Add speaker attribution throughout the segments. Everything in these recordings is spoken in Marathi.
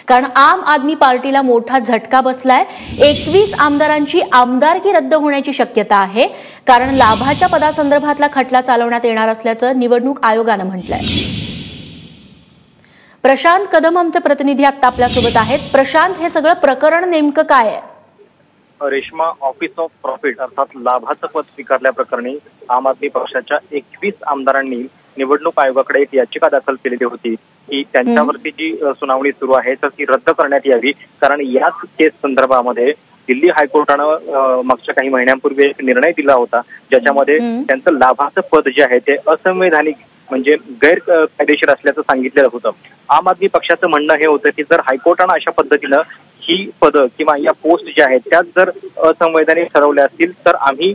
Speaker 1: कारण आम आदमी पार्टीला मोठा झटका बसलाय। 21 आमदारांची आमदारकी रद्द होण्याची शक्यता आहे, कारण लाभाच्या पदासंदर्भातला खटला चालवण्यात येणार असल्याचं निवडणूक आयोगानं म्हटलंय। प्रशांत कदम आमचे प्रतिनिधी आता आपल्यासोबत आहेत। प्रशांत, हे सगळं प्रकरण नेमकं काय आहे?
Speaker 2: रेश्मा, ऑफिस ऑफ प्रॉफिट अर्थात लाभाचं पद स्वीकारल्या प्रकरणी आम आदमी पक्षाच्या 21 आमदारांनी निवडणूक आयोगाकडे एक याचिका दाखल केलेली होती की त्यांच्यावरती जी सुनावणी सुरू आहे तर ती रद्द करण्यात यावी। कारण याच केस संदर्भामध्ये दिल्ली हायकोर्टानं मागच्या काही महिन्यांपूर्वी एक निर्णय दिला होता, ज्याच्यामध्ये त्यांचं लाभाचं पद जे आहे ते असंवैधानिक म्हणजे गैर कायदेशीर असल्याचं सांगितलेलं होतं। आम आदमी पक्षाचं म्हणणं हे होतं की जर हायकोर्टानं अशा पद्धतीनं ही पदं किंवा या पोस्ट ज्या आहेत त्यात जर असंवैधानिक ठरवल्या असतील तर आम्ही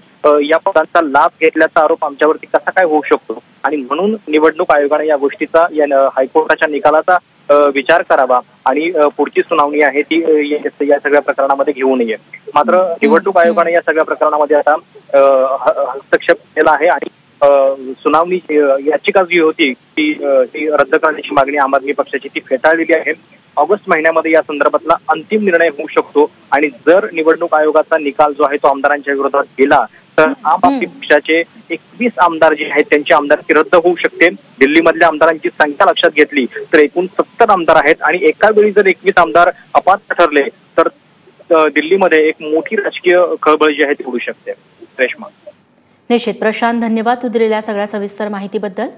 Speaker 2: या पदांचा लाभ घेतल्याचा आरोप आमच्यावरती कसा काय होऊ शकतो, आणि म्हणून निवडणूक आयोगाने या गोष्टीचा या हायकोर्टाच्या निकालाचा विचार करावा आणि पुढची सुनावणी आहे ती या सगळ्या प्रकरणामध्ये घेऊ नये। मात्र निवडणूक आयोगाने या सगळ्या प्रकरणामध्ये आता हस्तक्षेप केला आहे आणि सुनावणी याचिका जी होती ती रद्द करण्याची मागणी आम आदमी पक्षाची ती फेटाळलेली आहे। ऑगस्ट महिन्यामध्ये या संदर्भातला अंतिम निर्णय होऊ शकतो आणि जर निवडणूक आयोगाचा निकाल जो आहे तो आमदारांच्या विरोधात गेला तर आम आदमी पक्षाचे 21 आमदार जे आहेत त्यांची आमदारकी रद्द होऊ शकते। दिल्लीमधल्या आमदारांची संख्या लक्षात घेतली तर एकूण 70 आमदार आहेत आणि एका वेळी जर 21 आमदार अपात्र ठरले तर दिल्लीमध्ये एक मोठी राजकीय खळबळ जी आहे ती होऊ शकते। रेश्मा,
Speaker 1: निश्चित प्रशांत, धन्यवाद तू दिलेल्या सगळ्या सविस्तर माहितीबद्दल।